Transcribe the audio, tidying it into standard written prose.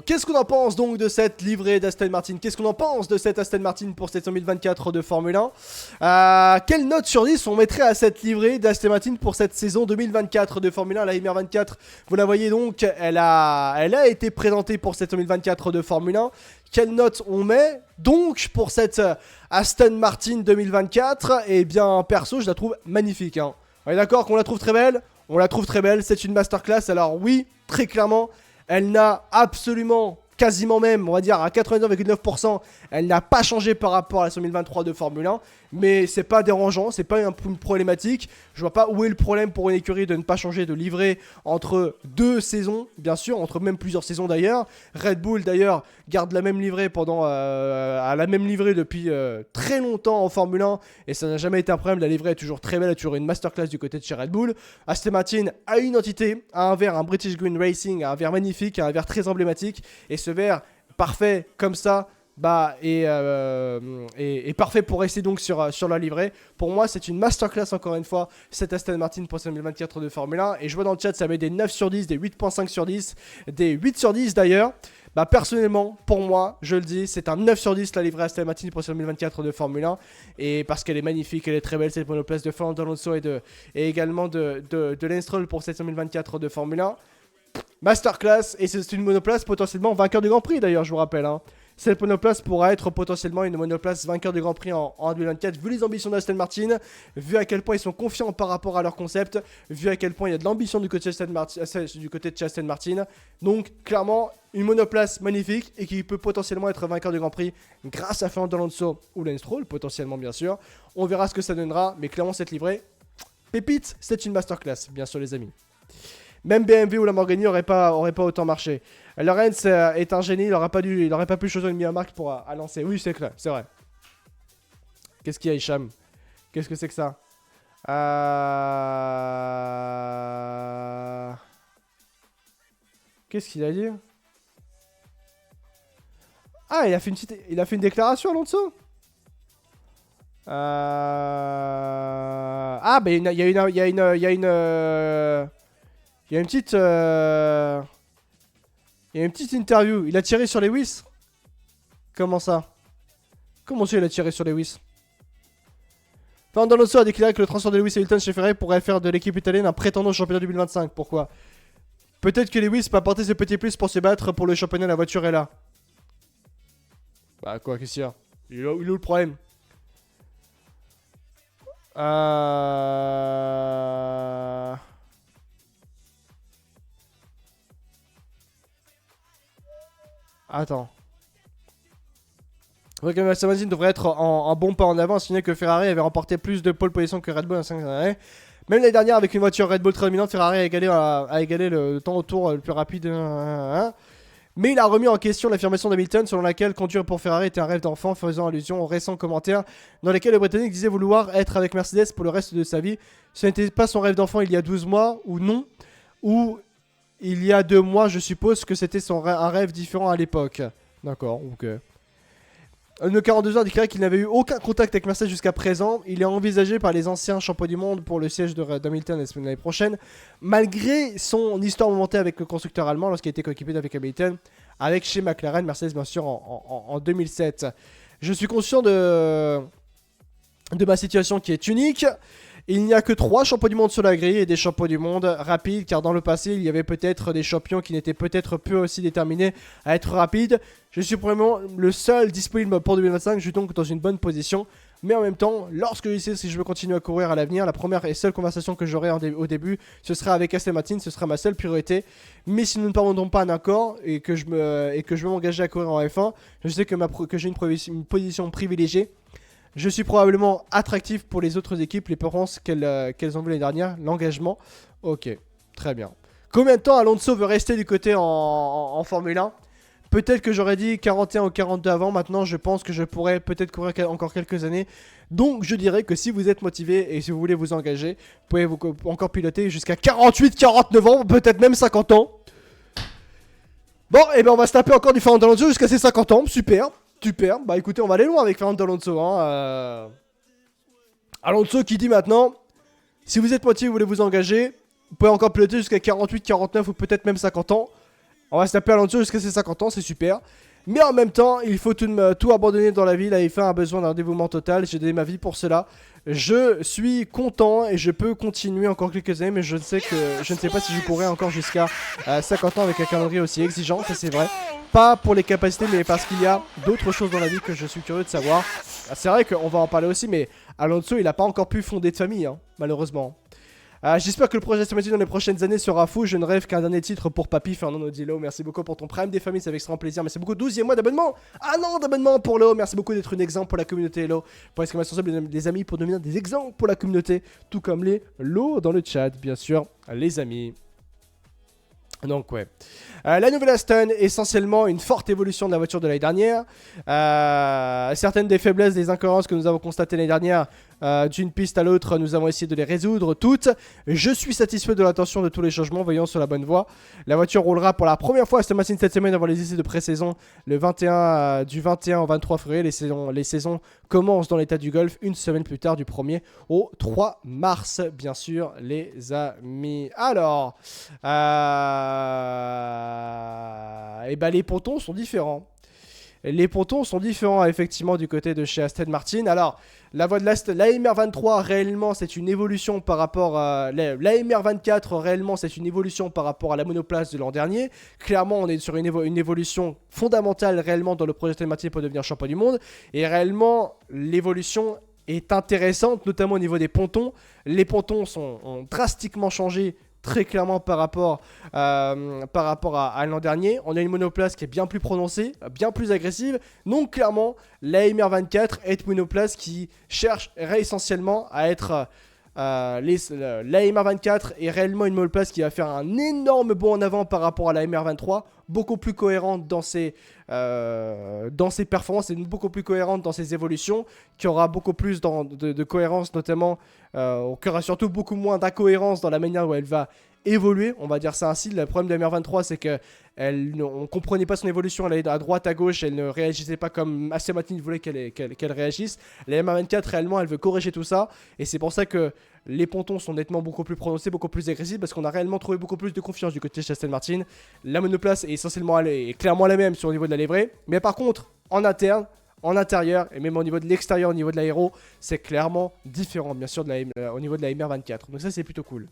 Qu'est-ce qu'on en pense donc de cette livrée d'Aston Martin? Qu'est-ce qu'on en pense de cette Aston Martin pour cette 2024 de Formule 1? Quelle note sur 10 on mettrait à cette livrée d'Aston Martin pour cette saison 2024 de Formule 1? La MR24, vous la voyez donc, elle a été présentée pour cette 2024 de Formule 1. Quelle note on met donc pour cette Aston Martin 2024? Eh bien, perso, je la trouve magnifique. Hein. On est d'accord qu'on la trouve très belle? On la trouve très belle, c'est une masterclass. Alors oui, très clairement, elle n'a absolument, quasiment même, on va dire à 99,9%, elle n'a pas changé par rapport à la 2023 de Formule 1. Mais c'est pas dérangeant, c'est pas une problématique. Je vois pas où est le problème pour une écurie de ne pas changer de livret entre deux saisons, bien sûr, entre même plusieurs saisons d'ailleurs. Red Bull d'ailleurs garde la même livrée à la même livrée depuis très longtemps en Formule 1 et ça n'a jamais été un problème. La livrée est toujours très belle, elle a toujours une masterclass du côté de chez Red Bull. Aston Martin a une identité, a un verre, un British Green Racing, un verre magnifique, un verre très emblématique et ce verre parfait comme ça. Et parfait pour rester donc sur la livrée. Pour moi, c'est une masterclass encore une fois, cette Aston Martin pour 2024 de Formule 1. Et je vois dans le chat, ça met des 9 sur 10, des 8.5 sur 10, des 8 sur 10 d'ailleurs. Personnellement, pour moi, je le dis, c'est un 9 sur 10 la livrée Aston Martin pour 2024 de Formule 1. Et parce qu'elle est magnifique, elle est très belle, cette monoplace de Fernando Alonso et également de Lance Stroll pour cette 2024 de Formule 1. Masterclass, et c'est une monoplace potentiellement vainqueur du Grand Prix d'ailleurs, je vous rappelle. Hein. Cette monoplace pourra être potentiellement une monoplace vainqueur du Grand Prix en 2024, vu les ambitions d'Aston Martin, vu à quel point ils sont confiants par rapport à leur concept, vu à quel point il y a de l'ambition du côté de Aston Martin. Donc, clairement, une monoplace magnifique et qui peut potentiellement être vainqueur du Grand Prix grâce à Fernando Alonso ou Lance Stroll, potentiellement bien sûr. On verra ce que ça donnera, mais clairement, cette livrée, pépite, c'est une masterclass, bien sûr, les amis. Même BMW ou Lamborghini n'aurait pas autant marché. Lorenz est un génie, il n'aurait pas pu choisir une meilleure marque pour lancer. Oui, c'est clair, c'est vrai. Qu'est-ce qu'il y a, Hicham? Qu'est-ce que c'est que ça? Qu'est-ce qu'il a dit? Ah, il a fait une déclaration, Alonso? Ah, mais il y a une petite... Il y a une petite interview. Il a tiré sur Lewis? Comment ça? Comment ça il a tiré sur Lewis? Fernando Alonso a déclaré que le transfert de Lewis Hamilton chez Ferrari pourrait faire de l'équipe italienne un prétendant au championnat 2025. Pourquoi? Peut-être que Lewis peut apporter ce petit plus pour se battre pour le championnat. La voiture est là. Bah quoi, qu'est-ce qu'il y a? Il est où le problème? Attends. Aston Martin devrait être en bon pas en avant, signé que Ferrari avait remporté plus de pole position que Red Bull en 5 années. Même l'année dernière, avec une voiture Red Bull très dominante, Ferrari a égalé le temps au tour le plus rapide. Mais il a remis en question l'affirmation d'Hamilton selon laquelle conduire pour Ferrari était un rêve d'enfant, faisant allusion aux récents commentaires dans lesquels le Britannique disait vouloir être avec Mercedes pour le reste de sa vie. Ce n'était pas son rêve d'enfant il y a 12 mois, ou non, ou il y a 2 mois, je suppose que c'était un rêve différent à l'époque. D'accord, ok. Le 42 heures déclarait qu'il n'avait eu aucun contact avec Mercedes jusqu'à présent. Il est envisagé par les anciens champions du monde pour le siège d'Hamilton l'année prochaine, malgré son histoire momentée avec le constructeur allemand lorsqu'il était coéquipier avec Hamilton, avec chez McLaren, Mercedes bien sûr en 2007. Je suis conscient de ma situation qui est unique. Il n'y a que 3 champions du monde sur la grille et des champions du monde rapides, car dans le passé, il y avait peut-être des champions qui n'étaient peut-être peu aussi déterminés à être rapides. Je suis probablement le seul disponible pour 2025, je suis donc dans une bonne position. Mais en même temps, lorsque je sais si je veux continuer à courir à l'avenir, la première et seule conversation que j'aurai au début, ce sera avec Aston Martin, ce sera ma seule priorité. Mais si nous ne parvenons pas à un accord et que je veux m'engager à courir en F1, je sais que j'ai une position privilégiée. Je suis probablement attractif pour les autres équipes, les performances qu'elles ont vues l'année dernière, l'engagement. Ok, très bien. Combien de temps Alonso veut rester du côté en Formule 1? Peut-être que j'aurais dit 41 ou 42 avant, maintenant je pense que je pourrais peut-être courir encore quelques années. Donc je dirais que si vous êtes motivé et si vous voulez vous engager, vous pouvez encore piloter jusqu'à 48, 49 ans, peut-être même 50 ans. Bon, et ben on va se taper encore du Fernando Alonso jusqu'à ses 50 ans, super. Super, bah écoutez, on va aller loin avec Fernando Alonso. Hein. Alonso qui dit maintenant, si vous êtes motivé, vous voulez vous engager, vous pouvez encore piloter jusqu'à 48, 49 ou peut-être même 50 ans. On va se taper Alonso jusqu'à ses 50 ans, c'est super. Mais en même temps, il faut tout abandonner dans la vie. La F1 a besoin d'un dévouement total. J'ai donné ma vie pour cela. Je suis content et je peux continuer encore quelques années. Mais je ne sais pas si je pourrai encore jusqu'à 50 ans avec un calendrier aussi exigeant. Ça, c'est vrai. Pas pour les capacités, mais parce qu'il y a d'autres choses dans la vie que je suis curieux de savoir. C'est vrai qu'on va en parler aussi, mais Alonso, il n'a pas encore pu fonder de famille, hein, malheureusement. J'espère que le projet Aston Martin dans les prochaines années sera fou. Je ne rêve qu'un dernier titre pour Papy Fernando Dilo. Merci beaucoup pour ton prime des familles, c'est avec extrêmement plaisir. Merci beaucoup. 12e mois d'abonnement. Ah non, d'abonnement pour Léo. Merci beaucoup d'être un exemple pour la communauté Hello. Pour exclamation des amis, pour devenir des exemples pour la communauté. Tout comme les lots dans le chat, bien sûr, les amis. Donc ouais. La nouvelle Aston, essentiellement une forte évolution de la voiture de l'année dernière. Certaines des faiblesses, des incohérences que nous avons constatées l'année dernière, d'une piste à l'autre, nous avons essayé de les résoudre toutes. Je suis satisfait de l'intention de tous les changements, voyons sur la bonne voie. La voiture roulera pour la première fois à Aston Martin cette semaine avant les essais de pré-saison. Du 21 au 23 février, les saisons commencent dans l'état du Golfe une semaine plus tard, du 1er au 3 mars, bien sûr, les amis. Alors, et ben les pontons sont différents. Les pontons sont différents effectivement du côté de chez Aston Martin. Alors, la voie de la MR23 réellement c'est une évolution par rapport à la MR24 réellement c'est une évolution par rapport à la monoplace de l'an dernier. Clairement, on est sur une évolution fondamentale réellement dans le projet Aston Martin pour devenir champion du monde. Et réellement, l'évolution est intéressante, notamment au niveau des pontons. Les pontons ont drastiquement changé. Très clairement par rapport à l'an dernier. On a une monoplace qui est bien plus prononcée, bien plus agressive. Donc clairement, la MR24 est une monoplace qui chercherait essentiellement à être... la MR24 est réellement une monoplace qui va faire un énorme bond en avant par rapport à la MR23. Beaucoup plus cohérente dans ses performances et beaucoup plus cohérente dans ses évolutions, qui aura beaucoup plus de cohérence notamment, qui aura surtout beaucoup moins d'incohérence dans la manière où elle va évoluer, on va dire ça ainsi. Le problème de la MR23 c'est que on ne comprenait pas son évolution, elle allait à droite, à gauche, elle ne réagissait pas comme Aston Martin voulait qu'elle réagisse. La MR24 réellement elle veut corriger tout ça et c'est pour ça que les pontons sont nettement beaucoup plus prononcés, beaucoup plus agressifs parce qu'on a réellement trouvé beaucoup plus de confiance du côté de Aston Martin. La monoplace est essentiellement est clairement la même sur le niveau de la livrée, mais par contre en interne, en intérieur et même au niveau de l'extérieur, au niveau de l'aéro, c'est clairement différent bien sûr au niveau de la MR24. Donc ça c'est plutôt cool.